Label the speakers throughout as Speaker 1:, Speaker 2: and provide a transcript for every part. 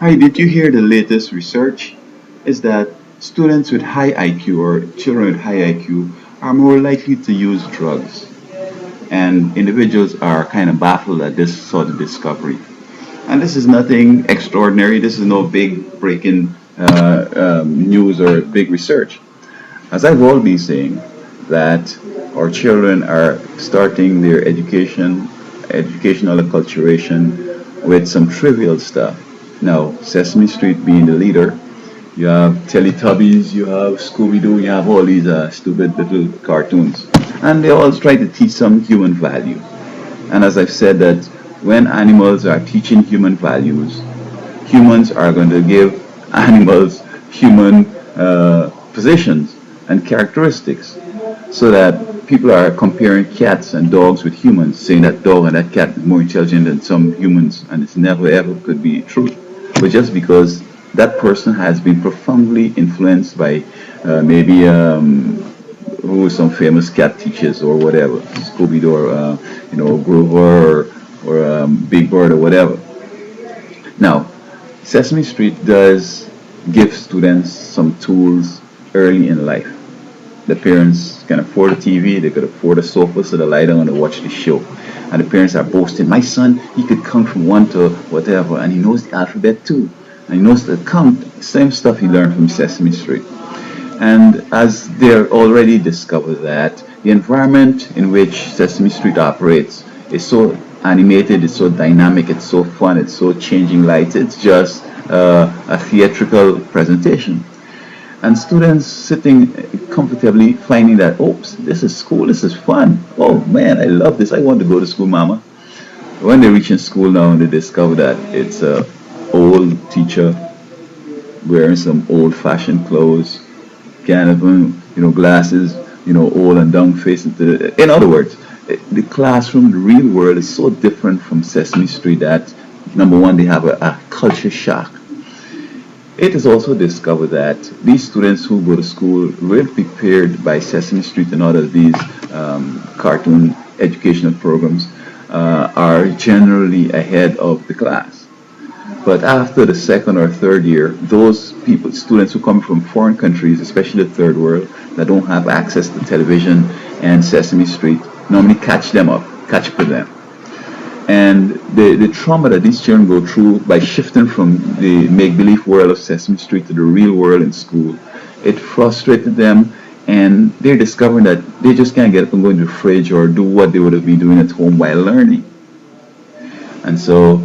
Speaker 1: Hi, did you hear the latest research? Is that students with high IQ or children with high IQ are more likely to use drugs, and individuals are kind of baffled at this sort of discovery. And this is nothing extraordinary. This is no big breaking news or big research. As I've always been saying, that our children are starting their educational acculturation with some trivial stuff. Now, Sesame Street being the leader, you have Teletubbies, you have Scooby Doo, you have all these stupid little cartoons. And they all try to teach some human value. And as I've said, that when animals are teaching human values, humans are going to give animals human positions and characteristics, so that people are comparing cats and dogs with humans, saying that dog and that cat is more intelligent than some humans, and it's never ever could be true. But just because that person has been profoundly influenced by maybe who some famous cat teachers or whatever, Scooby Doo or Grover or Big Bird or whatever. Now, Sesame Street does give students some tools early in life. The parents can afford a TV, they could afford a sofa, so they lie down and watch the show. And the parents are boasting, my son, he could count from one to whatever, and he knows the alphabet too. And he knows the count, same stuff he learned from Sesame Street. And as they're already discovered that the environment in which Sesame Street operates is so animated, it's so dynamic, it's so fun, it's so changing lights, it's just a theatrical presentation. And students sitting comfortably finding that, oops, this is school, this is fun. Oh man, I love this, I want to go to school, mama. When they reach in school now and they discover that it's a old teacher wearing some old-fashioned clothes, kind of, glasses, old and down face. In other words, the classroom, the real world is so different from Sesame Street that, number one, they have a culture shock. It is also discovered that these students who go to school well prepared by Sesame Street and all of these cartoon educational programs are generally ahead of the class. But after the second or third year, those people, students who come from foreign countries, especially the third world, that don't have access to television and Sesame Street, normally catch up with them. And the trauma that these children go through by shifting from the make-believe world of Sesame Street to the real world in school, it frustrated them, and they're discovering that they just can't get up and go into the fridge or do what they would have been doing at home while learning. And so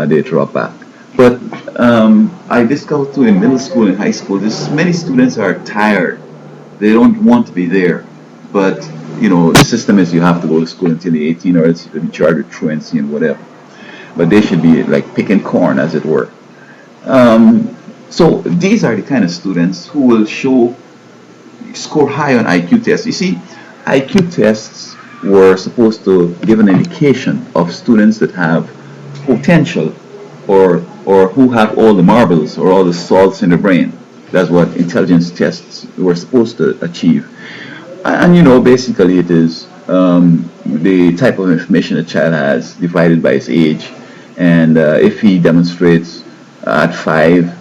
Speaker 1: they drop back. But I discovered too in middle school and high school, there's many students are tired. They don't want to be there. But the system is you have to go to school until you're 18 or else you could be charged with truancy and whatever. But they should be like picking corn, as it were. So these are the kind of students who will score high on IQ tests. You see, IQ tests were supposed to give an indication of students that have potential or who have all the marbles or all the salts in the brain. That's what intelligence tests were supposed to achieve. And basically it is the type of information a child has divided by his age. And if he demonstrates at 5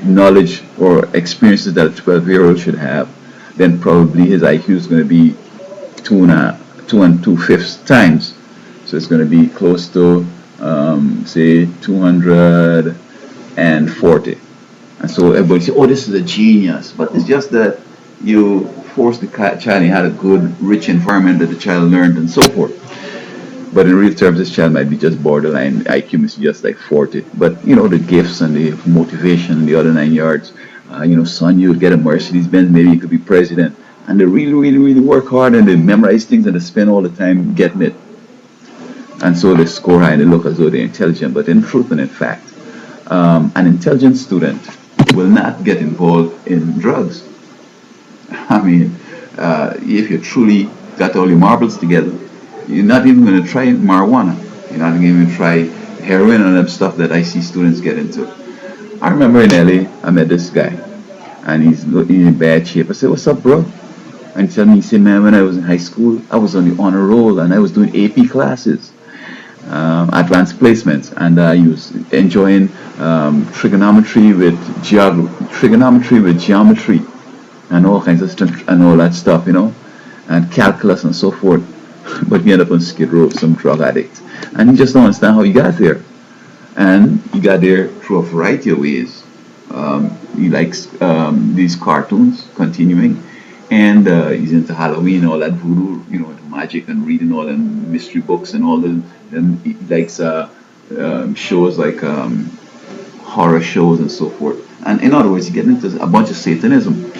Speaker 1: knowledge or experiences that a 12-year-old should have, then probably his IQ is going to be 2 and 2/5 times. So it's going to be close to, say, 240. And so everybody say, oh, this is a genius. But it's just that you force the child, he had a good, rich environment that the child learned and so forth. But in real terms, this child might be just borderline. IQ is just like 40. But, the gifts and the motivation and the other 9 yards, son, you'll get a Mercedes-Benz, maybe you could be president. And they really, really, really work hard and they memorize things and they spend all the time getting it. And so they score high and they look as though they're intelligent. But in truth and in fact, an intelligent student will not get involved in drugs. I mean, if you truly got all your marbles together, you're not even going to try marijuana. You're not even going to try heroin and that stuff that I see students get into. I remember in LA, I met this guy, and he's in bad shape. I said, "What's up, bro?" And he told me, he said, "Man, when I was in high school, I was on the honor roll, and I was doing AP classes." advanced placements, and he was enjoying trigonometry with geometry and all kinds of stuff and all that stuff, and calculus and so forth. But he ended up on Skid Row, some drug addict, and he just don't understand how he got there. And he got there through a variety of ways. He likes these cartoons, continuing, and he's into Halloween, all that voodoo, the magic, and reading all the mystery books and all the. And he likes shows like horror shows and so forth. And in other words, he gets into a bunch of Satanism.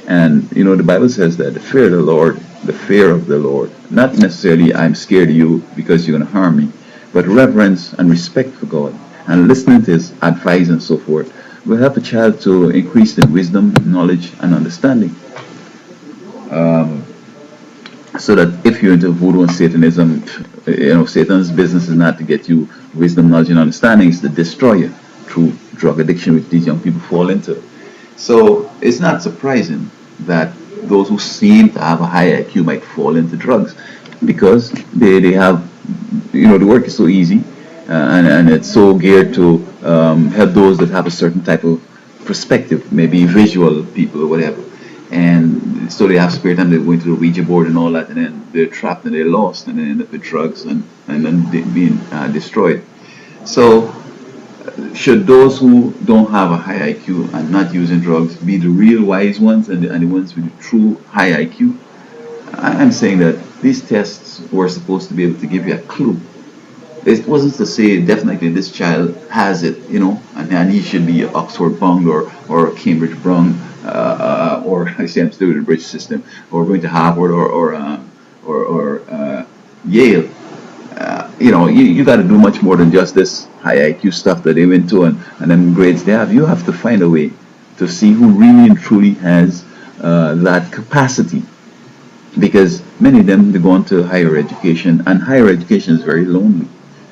Speaker 1: And the Bible says that the fear of the Lord, not necessarily I'm scared of you because you're going to harm me, but reverence and respect for God and listening to his advice and so forth will help a child to increase in wisdom, knowledge, and understanding. So that if you're into voodoo and Satanism, Satan's business is not to get you wisdom, knowledge, and understanding, it's to destroy you through drug addiction, which these young people fall into. So it's not surprising that those who seem to have a high IQ might fall into drugs because they have, the work is so easy and it's so geared to help those that have a certain type of perspective, maybe visual people or whatever. And so they have spare time, they go into the Ouija board and all that, and then they're trapped and they're lost and they end up with drugs and then being destroyed. So should those who don't have a high IQ and not using drugs be the real wise ones and the ones with the true high IQ? I'm saying that these tests were supposed to be able to give you a clue. It wasn't to say definitely this child has it, and he should be Oxford bound or Cambridge bound, or I say I'm still with the British system, or going to Harvard or Yale. You got to do much more than just this high IQ stuff that they went to and then grades they have. You have to find a way to see who really and truly has that capacity. Because many of them, they go on to higher education, and higher education is very lonely.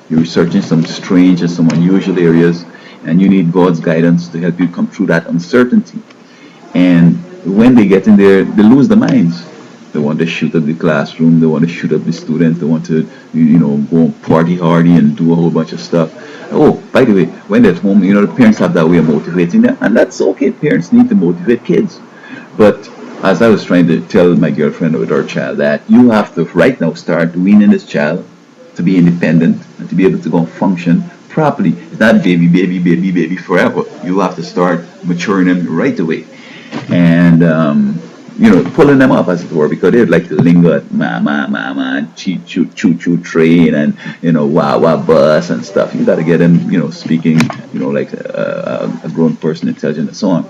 Speaker 1: You're researching some strange and some unusual areas, and you need God's guidance to help you come through that uncertainty. And when they get in there, they lose their minds. They want to shoot up the classroom, they want to shoot up the students, they want to, go party hardy and do a whole bunch of stuff. Oh, by the way, when they're at home, the parents have that way of motivating them, and that's okay. Parents need to motivate kids. But as I was trying to tell my girlfriend with our child, that you have to right now start weaning this child to be independent and to be able to go and function properly. It's not baby forever. You have to start maturing them right away. And pulling them up, as it were, because they'd like to linger at mama, and choo train and wah bus and stuff. You got to get them, speaking, like a grown person, intelligent and so on.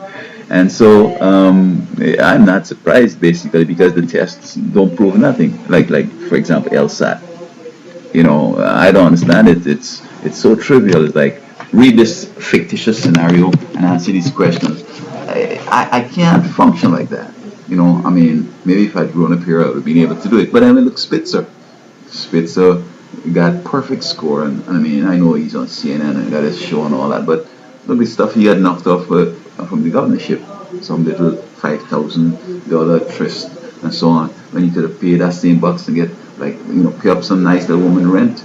Speaker 1: And so I'm not surprised, basically, because the tests don't prove nothing. Like for example, LSAT. I don't understand it. It's so trivial. It's like, read this fictitious scenario and answer these questions. I can't function like that. Maybe if I'd grown up here, I would have been able to do it. But I mean, look, Spitzer got perfect score, and I know he's on CNN and got his show and all that, but look, the stuff he had knocked off from the governorship, some little $5,000 tryst and so on, when you could have paid that same bucks to get, pay up some nice little woman rent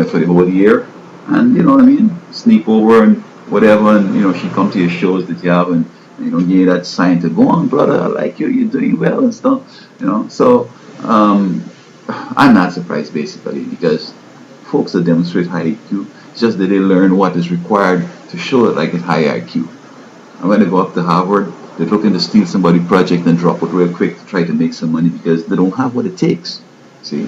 Speaker 1: for the whole year, and sneak over and whatever, and she come to your shows that you have, and give you that sign to go on, brother, I like you, you're doing well and stuff, so I'm not surprised, basically, because folks that demonstrate high IQ, it's just that they learn what is required to show it like a high IQ. And when they go up to Harvard, they're looking to steal somebody's project and drop it real quick to try to make some money because they don't have what it takes. See?